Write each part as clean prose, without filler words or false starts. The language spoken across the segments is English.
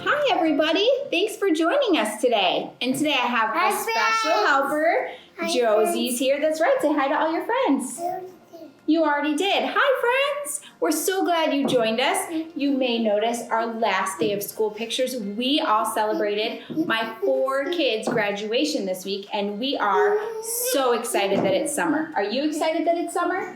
Hi everybody, thanks for joining us today. And today I have a special helper. Josie's here. That's right, say hi to all your friends. You already did. Hi friends! We're so glad you joined us. You may notice our last day of school pictures. We all celebrated my 4 kids' graduation this week, and we are so excited that it's summer. Are you excited that it's summer?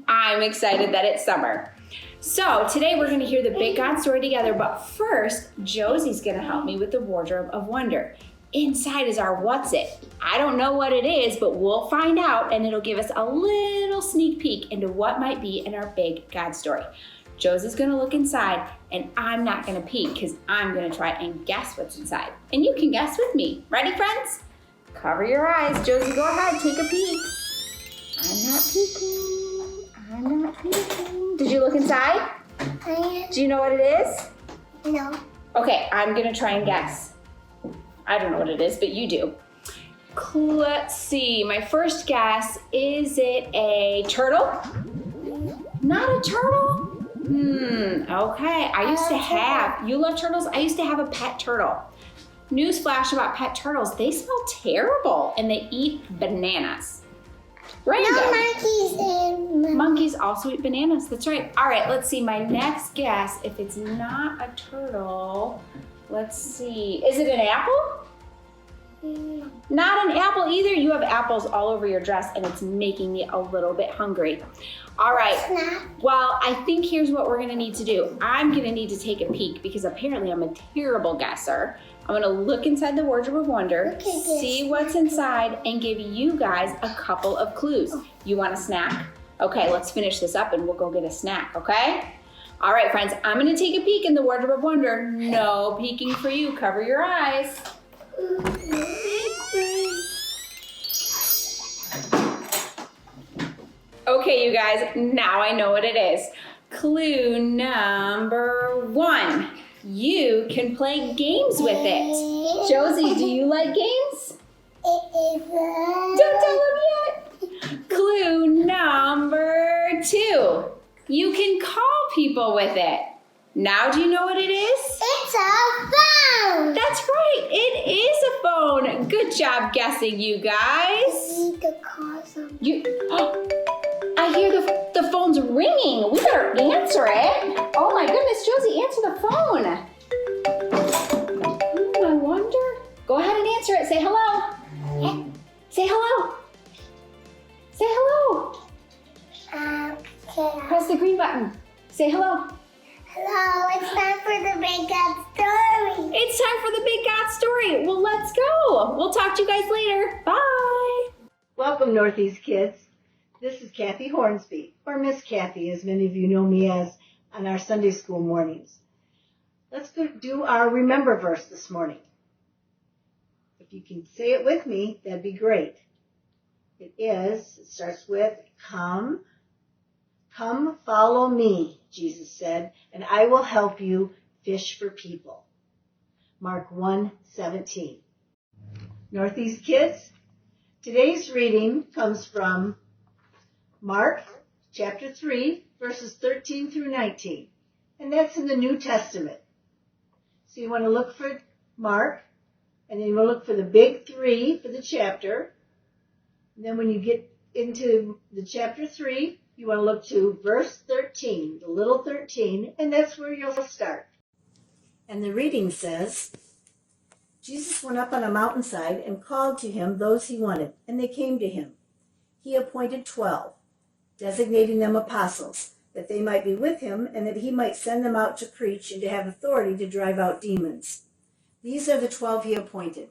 I'm excited that it's summer. So today we're going to hear the Big God story together, but first, Josie's going to help me with the Wardrobe of Wonder. Inside is our What's It. I don't know what it is, but we'll find out, and it'll give us a little sneak peek into what might be in our Big God story. Josie's going to look inside, and I'm not going to peek because I'm going to try and guess what's inside. And you can guess with me. Ready, friends? Cover your eyes. Josie, go ahead. Take a peek. I'm not peeking. I'm not peeking. Did you look inside? Do you know what it is? No. Okay, I'm going to try and guess. I don't know what it is, but you do. Let's see. My first guess, is it a turtle? Not a turtle? Okay. I used to have, you love turtles? I used to have a pet turtle. Newsflash about pet turtles, they smell terrible and they eat bananas. Random. No, monkeys and monkeys also eat bananas. That's right. All right, let's see. My next guess, if it's not a turtle, let's see. Is it an apple? Not an apple either. You have apples all over your dress and it's making me a little bit hungry. All right. Well, I think here's what we're going to need to do. I'm going to need to take a peek because apparently I'm a terrible guesser. I'm going to look inside the Wardrobe of Wonder, see what's inside, and give you guys a couple of clues. You want a snack? Okay, let's finish this up and we'll go get a snack, okay? All right, friends, I'm going to take a peek in the Wardrobe of Wonder. No peeking for you. Cover your eyes. Okay, you guys, now I know what it is. Clue number 1. You can play games with it. Josie, do you like games? Don't tell them yet. Clue number 2. You can call people with it. Now do you know what it is? it's a phone. That's right, it is a phone. Good job guessing, you guys. We need to call them. I hear the phone's ringing. We better answer it. Oh my goodness, Josie, answer the phone. I wonder. Go ahead and answer it. Say hello. Say hello. Say hello. Okay. Press the green button. Say hello. Hello, it's time for the Big God story. It's time for the Big God story. Well, let's go. We'll talk to you guys later. Bye. Welcome, Northeast kids. This is Kathy Hornsby, or Miss Kathy, as many of you know me as on our Sunday school mornings. Let's do our Remember verse this morning. If you can say it with me, that'd be great. It starts with, come follow me, Jesus said, and I will help you fish for people. Mark 1:17. Northeast kids, today's reading comes from Mark chapter 3, verses 13 through 19, and that's in the New Testament. So you want to look for Mark, and then you want to look for the big 3 for the chapter. And then when you get into the chapter 3, you want to look to verse 13, the little 13, and that's where you'll start. And the reading says, Jesus went up on a mountainside and called to him those he wanted, and they came to him. He appointed 12, designating them apostles, that they might be with him and that he might send them out to preach and to have authority to drive out demons. These are the 12 he appointed: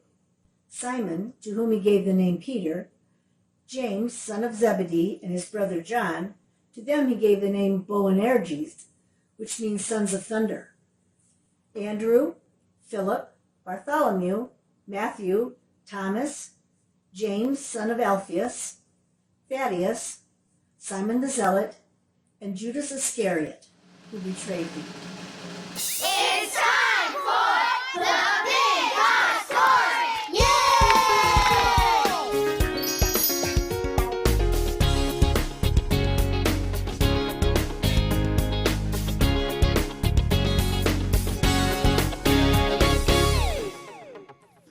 Simon, to whom he gave the name Peter; James, son of Zebedee, and his brother John. To them he gave the name Boanerges, which means sons of thunder; Andrew, Philip, Bartholomew, Matthew, Thomas, James, son of Alphaeus, Thaddeus, Simon the Zealot, and Judas Iscariot, who betrayed him. It's time for the Big God story. Yay!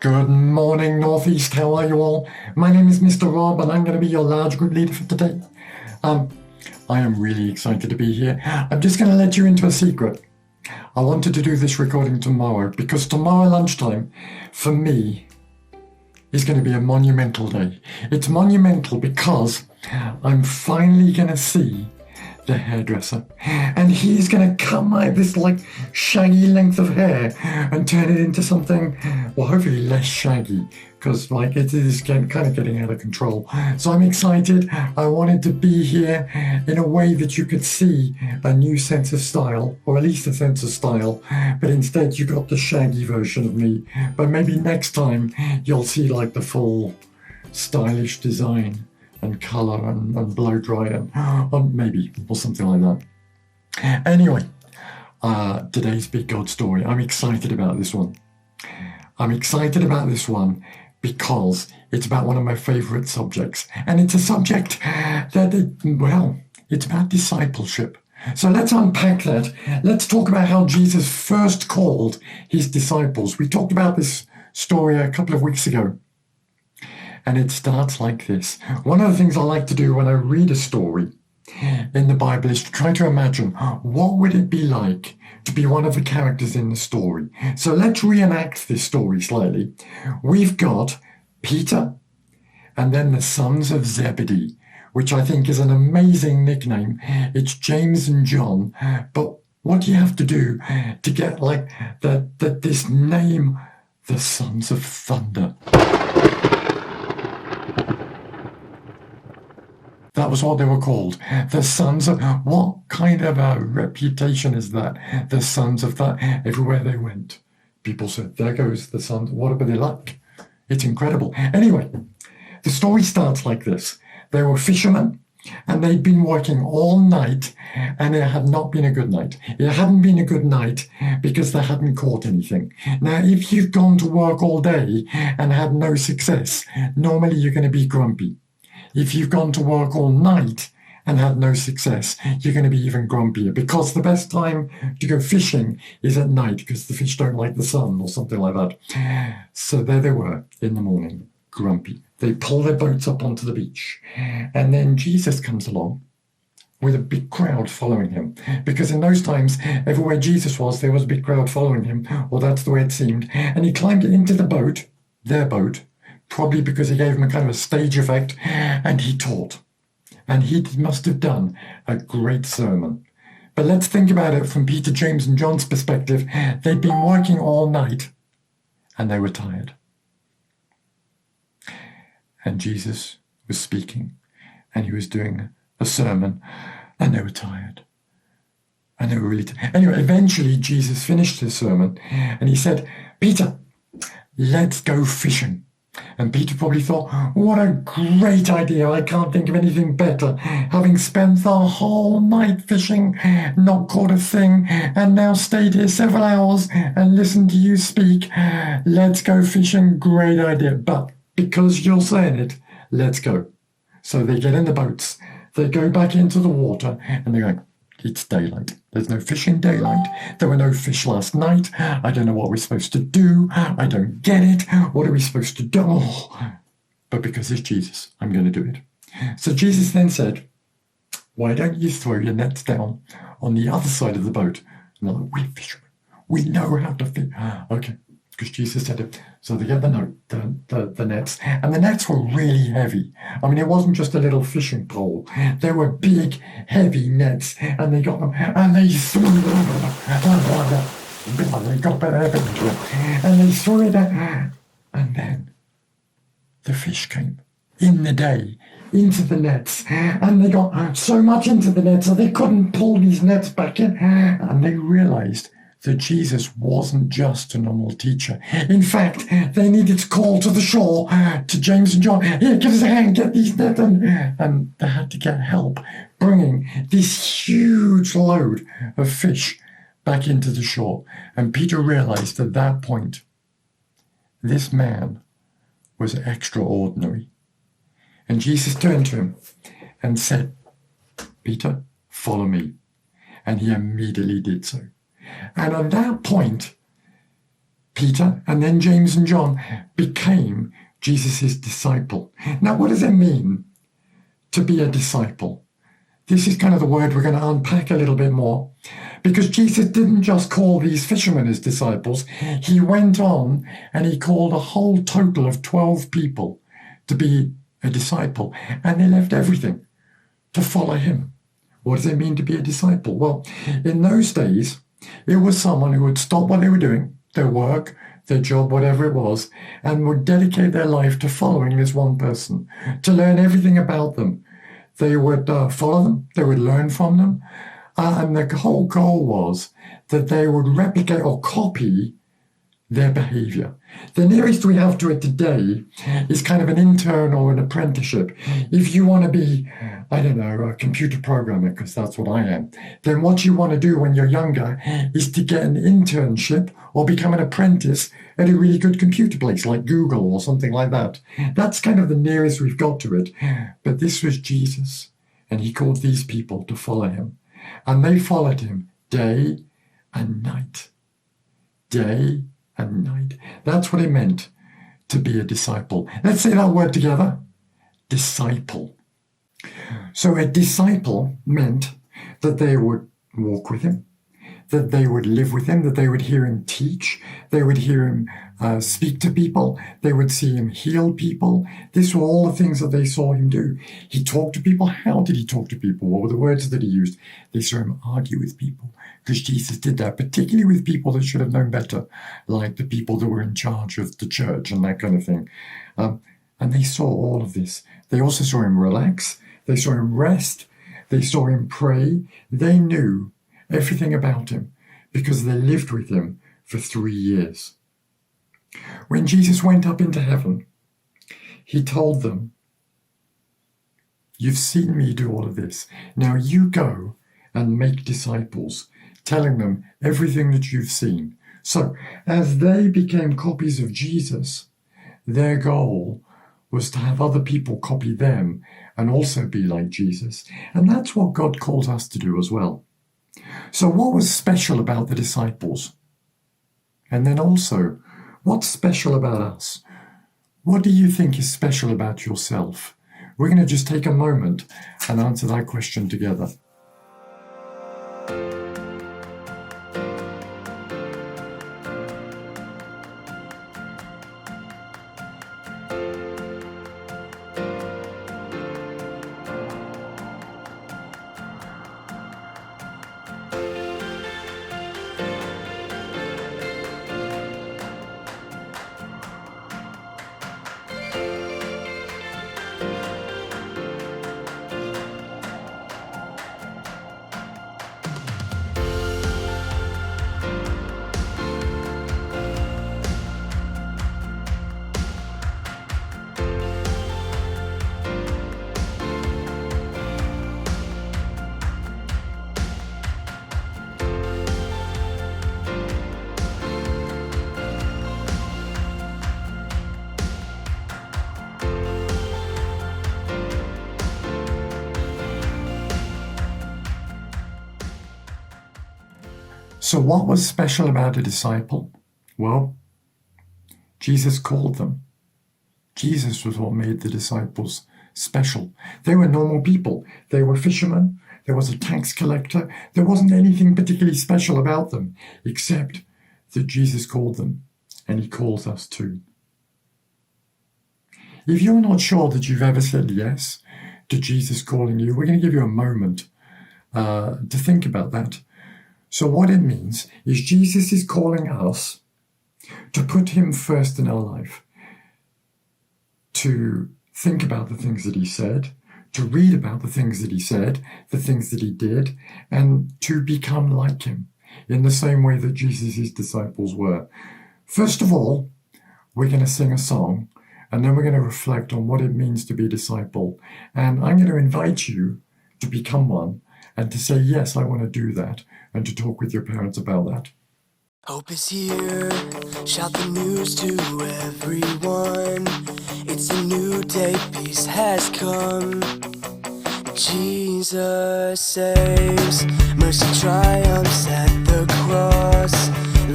Good morning, Northeast. How are you all? My name is Mr. Rob, and I'm going to be your large group leader for today. I am really excited to be here. I'm just going to let you into a secret. I wanted to do this recording tomorrow because tomorrow lunchtime, for me, is going to be a monumental day. It's monumental because I'm finally going to see the hairdresser, and he's going to cut my this shaggy length of hair and turn it into something, well, hopefully less shaggy, because it is kind of getting out of control. So I'm excited. I wanted to be here in a way that you could see a new sense of style, or at least a sense of style, but instead you got the shaggy version of me. But maybe next time you'll see the full stylish design and colour and blow dry and maybe, or something like that. Anyway, today's Big God story. I'm excited about this one. I'm excited about this one because it's about one of my favourite subjects. And it's a subject it's about discipleship. So let's unpack that. Let's talk about how Jesus first called his disciples. We talked about this story a couple of weeks ago. And it starts like this. One of the things I like to do when I read a story in the Bible is to try to imagine what would it be like to be one of the characters in the story. So let's reenact this story slightly. We've got Peter and then the sons of Zebedee, which I think is an amazing nickname. It's James and John. But what do you have to do to get this name, the sons of thunder? That was what they were called. The sons of... What kind of a reputation is that? The sons of that. Everywhere they went, people said, there goes the sons. What are they like? It's incredible. Anyway, the story starts like this. They were fishermen, and they'd been working all night, and it had not been a good night. It hadn't been a good night because they hadn't caught anything. Now, if you've gone to work all day and had no success, normally you're going to be grumpy. If you've gone to work all night and had no success, you're going to be even grumpier because the best time to go fishing is at night because the fish don't like the sun or something like that. So there they were in the morning, grumpy. They pull their boats up onto the beach. And then Jesus comes along with a big crowd following him. Because in those times, everywhere Jesus was, there was a big crowd following him, or that's the way it seemed. And he climbed into the boat, their boat, probably because he gave them a kind of a stage effect, and he taught. And he must have done a great sermon. But let's think about it from Peter, James, and John's perspective. They'd been working all night, and they were tired. And Jesus was speaking, and he was doing a sermon, and they were tired. And they were really tired. Anyway, eventually Jesus finished his sermon, and he said, Peter, let's go fishing. And Peter probably thought, what a great idea. I can't think of anything better. Having spent the whole night fishing, not caught a thing, and now stayed here several hours and listened to you speak. Let's go fishing. Great idea. But because you're saying it, let's go. So they get in the boats. They go back into the water and they go, it's daylight. There's no fish in daylight. There were no fish last night. I don't know what we're supposed to do. I don't get it. What are we supposed to do? Oh. But because it's Jesus, I'm going to do it. So Jesus then said, why don't you throw your nets down on the other side of the boat? And they're like, we're fishermen. We know how to fish. Okay, because Jesus said it. So they get the nets. And the nets were really heavy. I mean, it wasn't just a little fishing pole. They were big, heavy nets. And they got them, and they threw them. They got better into it. And they threw it out. And then the fish came in the day into the nets. And they got so much into the nets that they couldn't pull these nets back in. And they realized that Jesus wasn't just a normal teacher. In fact, they needed to call to the shore, to James and John, here, give us a hand, get these nets. And they had to get help bringing this huge load of fish back into the shore. And Peter realized at that point, this man was extraordinary. And Jesus turned to him and said, Peter, follow me. And he immediately did so. And at that point, Peter, and then James and John, became Jesus' disciple. Now, what does it mean to be a disciple? This is kind of the word we're going to unpack a little bit more, because Jesus didn't just call these fishermen his disciples. He went on and he called a whole total of 12 people to be a disciple, and they left everything to follow him. What does it mean to be a disciple? Well, in those days, it was someone who would stop what they were doing, their work, their job, whatever it was, and would dedicate their life to following this one person, to learn everything about them. They would follow them, they would learn from them, and the whole goal was that they would replicate or copy their behavior. The nearest we have to it today is kind of an intern or an apprenticeship. If you want to be, I don't know, a computer programmer, because that's what I am, then what you want to do when you're younger is to get an internship or become an apprentice at a really good computer place like Google or something like that. That's kind of the nearest we've got to it. But this was Jesus, and he called these people to follow him. And they followed him day and night. Day and night. That's what it meant to be a disciple. Let's say that word together. Disciple. So a disciple meant that they would walk with him, that they would live with him, that they would hear him teach, they would hear him speak to people, they would see him heal people. These were all the things that they saw him do. He talked to people. How did he talk to people? What were the words that he used? They saw him argue with people, because Jesus did that, particularly with people that should have known better, like the people that were in charge of the church and that kind of thing. And they saw all of this. They also saw him relax. They saw him rest. They saw him pray. They knew everything about him because they lived with him for 3 years. When Jesus went up into heaven, he told them, "You've seen me do all of this. Now you go and make disciples," telling them everything that you've seen. So as they became copies of Jesus, their goal was to have other people copy them and also be like Jesus. And that's what God calls us to do as well. So what was special about the disciples? And then also, what's special about us? What do you think is special about yourself? We're going to just take a moment and answer that question together. So what was special about a disciple? Well, Jesus called them. Jesus was what made the disciples special. They were normal people. They were fishermen. There was a tax collector. There wasn't anything particularly special about them, except that Jesus called them, and he calls us too. If you're not sure that you've ever said yes to Jesus calling you, we're going to give you a moment to think about that. So what it means is Jesus is calling us to put him first in our life, to think about the things that he said, to read about the things that he said, the things that he did, and to become like him in the same way that Jesus' disciples were. First of all, we're going to sing a song, and then we're going to reflect on what it means to be a disciple. And I'm going to invite you to become one and to say, yes, I want to do that, and to talk with your parents about that. Hope is here, shout the news to everyone. It's a new day, peace has come. Jesus saves, mercy triumphs at the cross.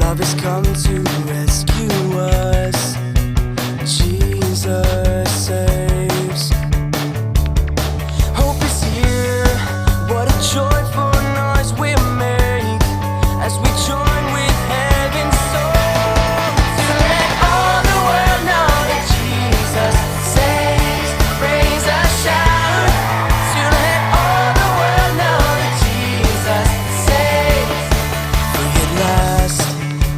love has come to rescue us. Jesus saves. Hope is here. What a joyful noise we make as we join with heaven's soul to let all the world know that Jesus saves. Praise a shout to let all the world know that Jesus saves. Free at last,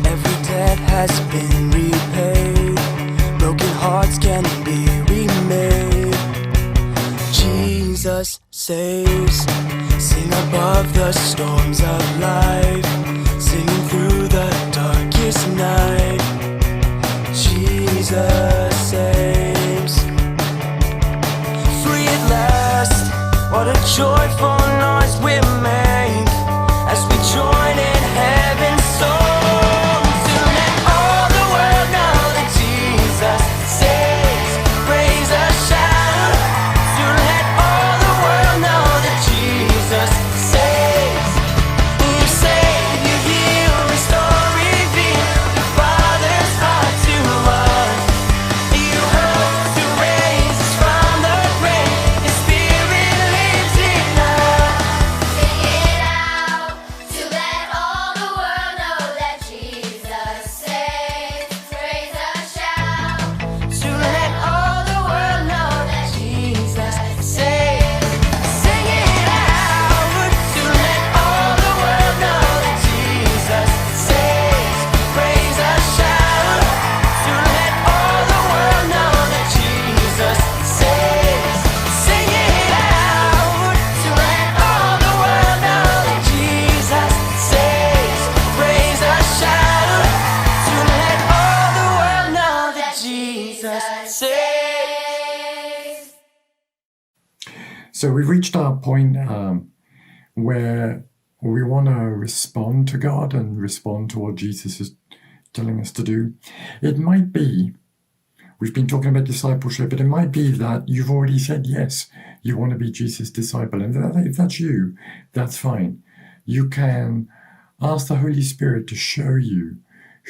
every debt has been repaid. Broken hearts can be remade. Jesus saves. Sing above the storms of life, singing through the darkest night. Jesus saves. Free at last, what a joyful noise we make as we join in heaven's song to let all the world know that Jesus saves. Praise a shout to let all the world know that Jesus saves. You save, you heal, restore, reveal the Father's heart to us. You hope to raise us from the grave. His Spirit lives in us. Sing it out to let all the world know that Jesus saves. Praise a shout To let all the world know that Jesus saves. Sing it out to let all the world know that Jesus saves. Praise a shout to let all the world know that Jesus saves. Sing it out to let all the world know that Jesus saves. Praise a shout to let all the world know that Jesus saves. So we've reached our point where we want to respond to God and respond to what Jesus is telling us to do. It might be, we've been talking about discipleship, but it might be that you've already said yes, you want to be Jesus' disciple. And if that's you, that's fine. You can ask the Holy Spirit to show you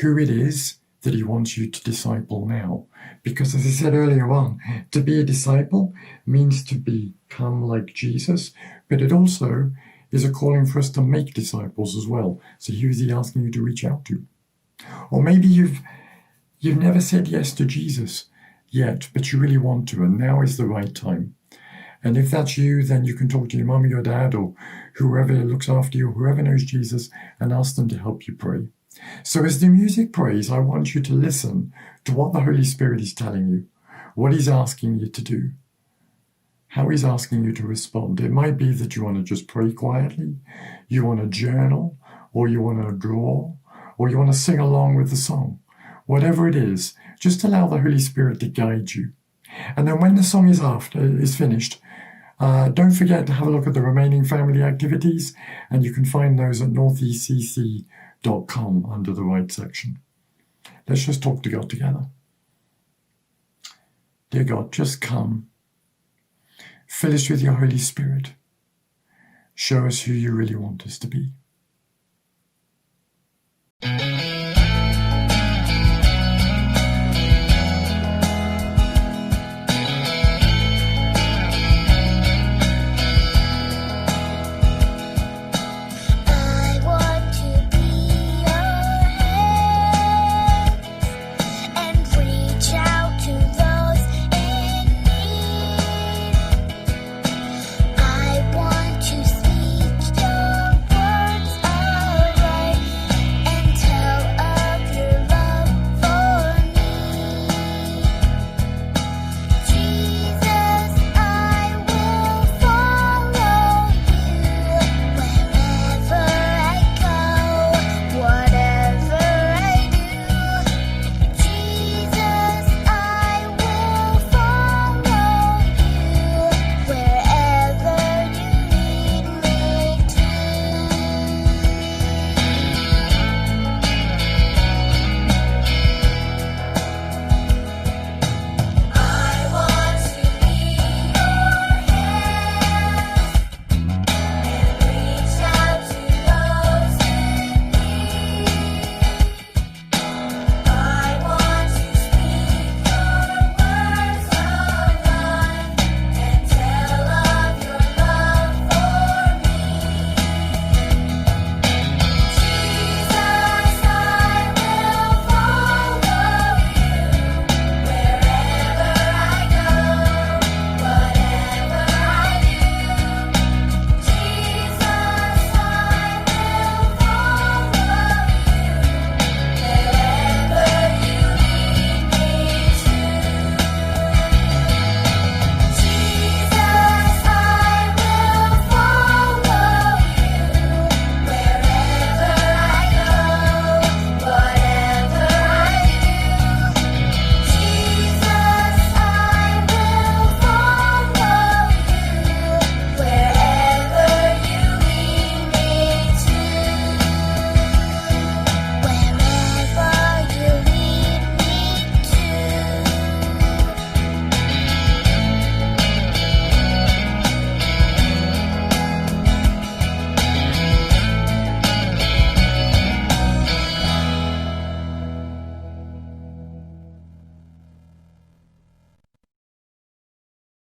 who it is that he wants you to disciple now. Because as I said earlier on, to be a disciple means to become like Jesus, but it also is a calling for us to make disciples as well. So who is he asking you to reach out to? Or maybe you've never said yes to Jesus yet, but you really want to, and now is the right time. And if that's you, then you can talk to your mum or your dad or whoever looks after you, whoever knows Jesus, and ask them to help you pray. So as the music plays, I want you to listen to what the Holy Spirit is telling you, what he's asking you to do, how he's asking you to respond. It might be that you want to just pray quietly, you want to journal, or you want to draw, or you want to sing along with the song. Whatever it is, just allow the Holy Spirit to guide you. And then when the song is finished, don't forget to have a look at the remaining family activities, and you can find those at northeastcc.com under the right section. Let's just talk to God together. Dear God, just come. Fill us with your Holy Spirit. Show us who you really want us to be.